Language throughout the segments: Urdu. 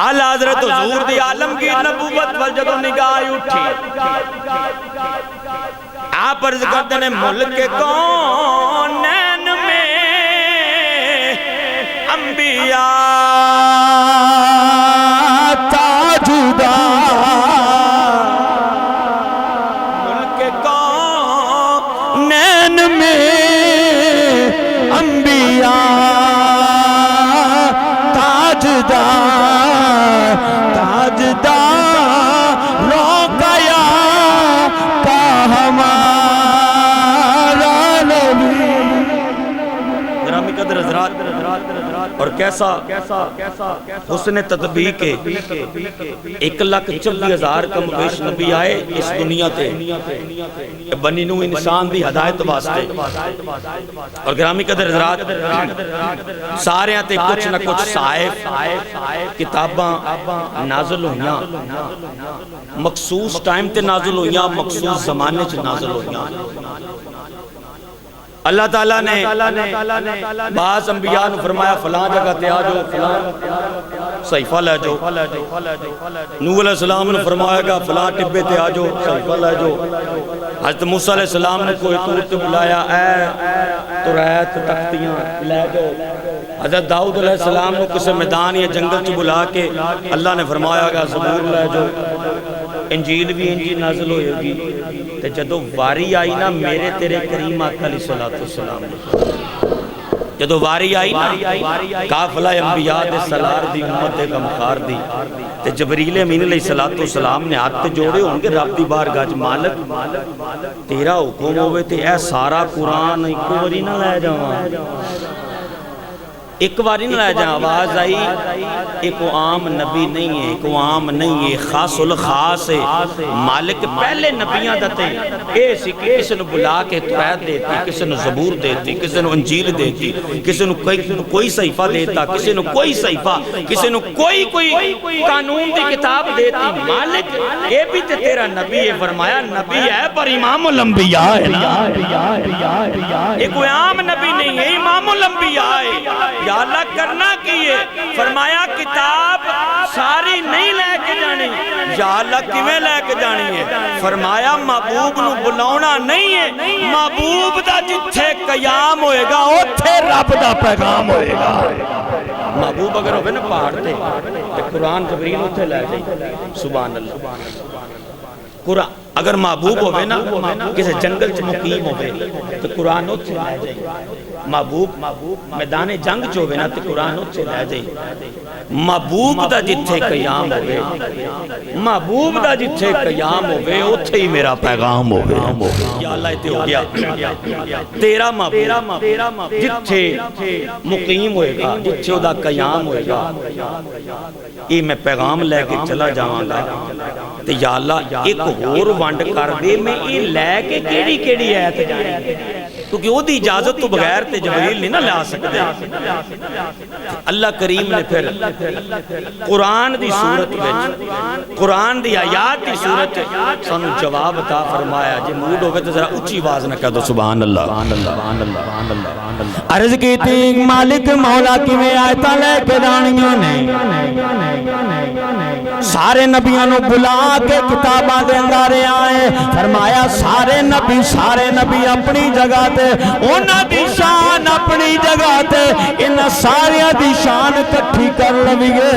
اعلی حضرت حضور دی عالمگیر نبوت وال جدو نگاہ اٹھی آپ عرض کرتے ہیں ملک کونین میں انبیاء تاجدار ملک کونین میں انبیاء تاجدار روکیا کا ہمارا نبی گرامی قدر حضرات اور کیسا حسن تطبیق کے 1,40,000 کم بیش نبی آئے اس دنیا تے بنی نوح انسان دی ہدایت واسطے اور گرامی قدر حضرات سارے آتے کچھ نہ کچھ صحائف کتاباں نازل ہویاں مخصوص ٹائم تے نازل ہویاں مخصوص زمانے چ نازل ہویاں اللہ تعالیٰ نے بعض انبیاء نے فرمایا فلاں جگہ تے آ جاؤ فلاں صحیفہ لے جاؤ نوح علیہ السلام نے فرمایا گا فلاں ٹبے تے آ جاؤ صحیفہ لے جاؤ حضرت موسیٰ علیہ السلام نے کوئی طور تے بلایا اے توریت تختیاں لے جاؤ حضرت داؤد علیہ السلام نے کسی میدان یا جنگل چ بلا کے اللہ نے فرمایا گا زبور لے جاؤ انجیل بھی انجیل نازل ہوئے گی تے جدو واری آئی نا میرے تیرے کریم آقا علیہ السلام جدو واری آئی نا قافلہ انبیاء دے سلار دی امت دے غمخار دی تے جبریل امین علیہ السلام نے ہاتھ جوڑے ہوں گے رب دی بارگاہ وچ مالک تیرا حکم ہوئے تے اے سارا قرآن ایک واری نہ لے جاواں ایک باری نہ لے جائیں آواز آئی ایک عام نبی نہیں ہے ایک عام نہیں ہے خاص الخاص ہے مالک پہلے نبیاں دتے اے سی کہ کسی نے بلا کے توریت دیتی کسی نے زبور دیتی کسی نے انجیل دیتی کسی نے کوئی صحیفہ دیتا کسی نے کوئی صحیفہ کسی نے کوئی قانون دی کتاب دیتی مالک اے بھی تے تیرا نبی ہے فرمایا نبی ہے پر امام الانبیاء ہے ایک عام نبی نہیں ہے امام الانبیاء ہے یا اللہ کرنا کیے فرمایا کتاب ساری نہیں لے کے جانی یا اللہ کیویں لے کے جانی ہے فرمایا محبوب نو بلاونا نہیں ہے محبوب دا جتھے قیام ہوئے گا اوتھے رب دا پیغام ہوئے گا محبوب اگر ہوئے نا پہاڑ تے قرآن جبریل اوتھے لے جائے سبحان اللہ قرآن اگر محبوب ہوئے نا کسی جنگل چ مقیم ہوئے تو قرآن اوتھے لے جائے محبوب میدان جنگ چ ہوئے نا تو قرآن اوتھے لے جائے محبوب دا جتھے قیام ہوئے محبوب دا جتھے قیام ہوئے اوتھے ہی میرا پیغام ہوئے یا اللہ تے ہو گیا تیرا محبوب جتھے مقیم ہوئے گا جتھے دا قیام ہوئے گا یہ میں پیغام لے کے چلا جاواں گا تے یا اللہ ایک اور وانڈ کر دے میں یہ لے کے کیڑی آیت جائیں کیونکہ وہ دی اجازت تو بغیر تے جبریل نہیں نہ لا سکتے اللہ کریم نے پھر قرآن دی صورت میں قرآن دی آیات دی صورت سانو جواب عطا فرمایا جے موڈ ہوگے تو ذرا اچھی آواز نہ کہہ دو سبحان اللہ عرض کی تھی مالک مولا کی میں آیتاں لے کے دانیوں نے سارے نبیوں نو بلا کے کتاباں دے اندارے آئے فرمایا سارے نبی اپنی جگہ تے انہاں دی شان اپنی جگہ تے انہاں سارے دی شان کٹھی کر لویے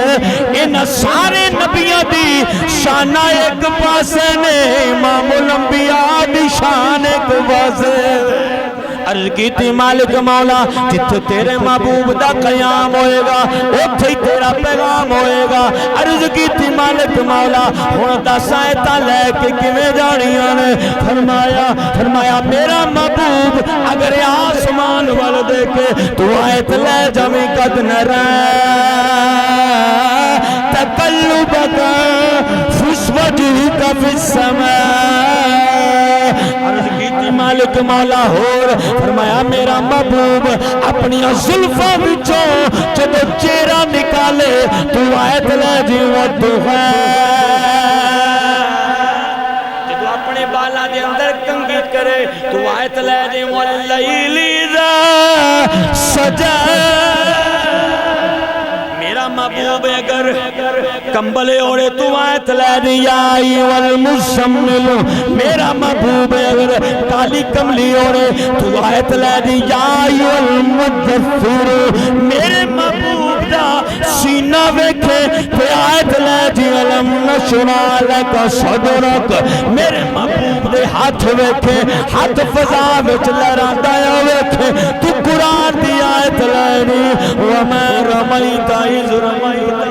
انہاں سارے نبیوں دی شان ایک پاسے نے امام الانبیاء دی شان ایک پاسے عرض کی تھی مالک مولا جتھے تیرے محبوب دا قیام ہوئے گا اتھے ہی تیرا پیغام ہوئے گا عرض کی تھی مالک مولا ہون دا سائتہ لے کے کمیں جانیاں نے فرمایا میرا محبوب اگر آسمان وال دیکھے تو آیت لے جمی قد نرہ تقلبک فسوجہک فی السماء عرض کی تھی مالک مولا ہور فرمایا میرا محبوب اپنی زلفوں بچوں جب چہرہ نکالے تو آیت لے جیوت ہے جب اپنے بالا دے اندر کنگی کرے تو آیت لے جیوت واللیل اذا سجا میرا محبوب اگر کمبلے اوڑے تو آیت لے دی یا والمزمل میرا محبوب اگر کالی کملی اوڑے تو آیت لے دی یا والمدثر میرے محبوب دا سینہ ویکھے تو آیت لے دی علم نشرح لک صدرک میرے محبوب دے ہاتھ ویکھے ہاتھ فضا وچ لہراندا ویکھے تو قرآن دی آیت لے دی وما رمیت اذ رمیت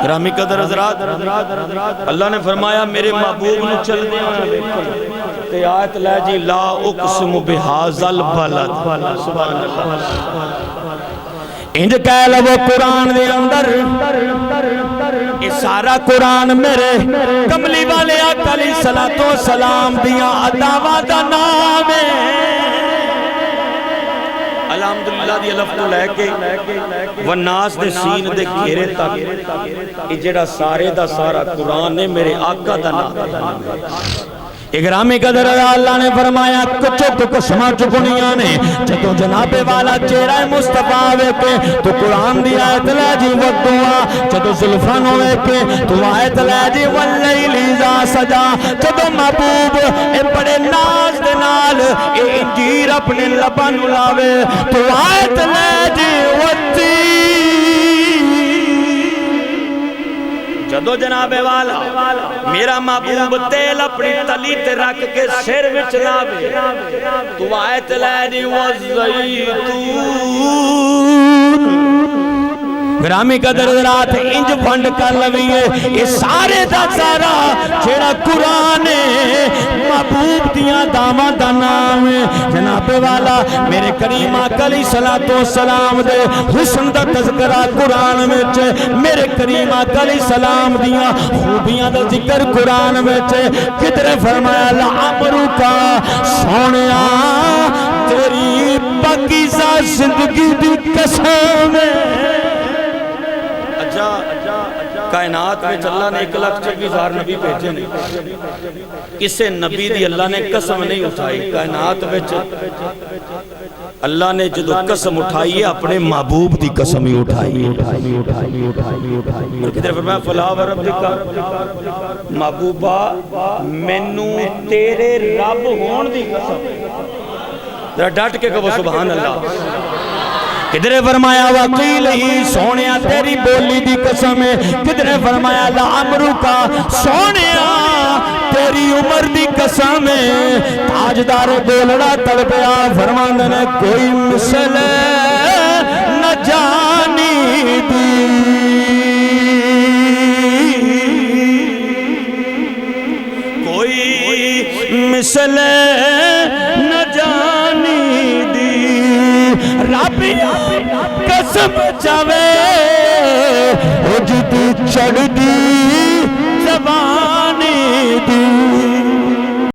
گرامی قدر حضرات اللہ نے فرمایا میرے محبوب نے چل دیا تے آیت لے جی لا اقسم بہذا البلد سبحان اللہ انج کہہ لو قرآن دے اندر یہ سارا قرآن میرے کملی والے آقا علیہ الصلوۃ والسلام دیاں اداواں دا نام ہے الحمدللہ دی الف تو لے کے والناس دے سین دے گھیرے تک یہ جڑا سارے دا سارا قرآن نے میرے آقا دا نام اگرامی قدر اللہ نے فرمایا کچھ قسمہ چکنیاں نے جدو جناب والا چہرہ مصطفیٰ ویکے تو قرآن دی آیت لے جی ودعا جدو زلفان ویکے تو آیت لے جی واللیل اذا سجا جدو محبوب اے بڑے ناز دے نال اے انجیر اپنے لبن لاوے تو آیت لے جی والتین جدو جناب والا میرا محبوب تیل اپنی تلی تے رکھ کے سر وچ لاوے تو آیت لے دی والزیتون گرامی قدر رات انج فنڈ کر لویے یہ سارے دا سارا جیڑا قرآن ہے محبوب دیاں داماں دا نام ہے جناب والا میرے کریم آقا علیہ الصلوۃ والسلام دے حسن دا تذکرہ قرآن وچ میرے کریم آقا علیہ السلام دیاں خوبیاں دا ذکر قرآن وچ کدھر فرمایا لعمرکا سونیا تیری پاکیزہ زندگی دی قسم ہے کائنات میں اللہ نے 1,26,000 نبی بھیجے نہیں کسے نبی دی اللہ نے قسم نہیں اٹھائی کائنات میں اللہ نے جدو قسم اٹھائی ہے اپنے محبوب دی قسم ہی اٹھائی کدھر فرمایا فلا وربک محبوبہ مینوں تیرے رب ہون دی قسم ذرا ڈٹ کے کہو سبحان اللہ کدھر فرمایا وقیل ہی سونیا تیری بولی دی قسم ہے کدھر فرمایا لعمرکا سونیا تیری عمر دی قسم ہے تاجدار بولڑا تڑپیا فرماندے نے کوئی مثل نہ جانی دی کوئی مثل نہ جانی دی ربیا قسم چاوے اجدی چڑھ دی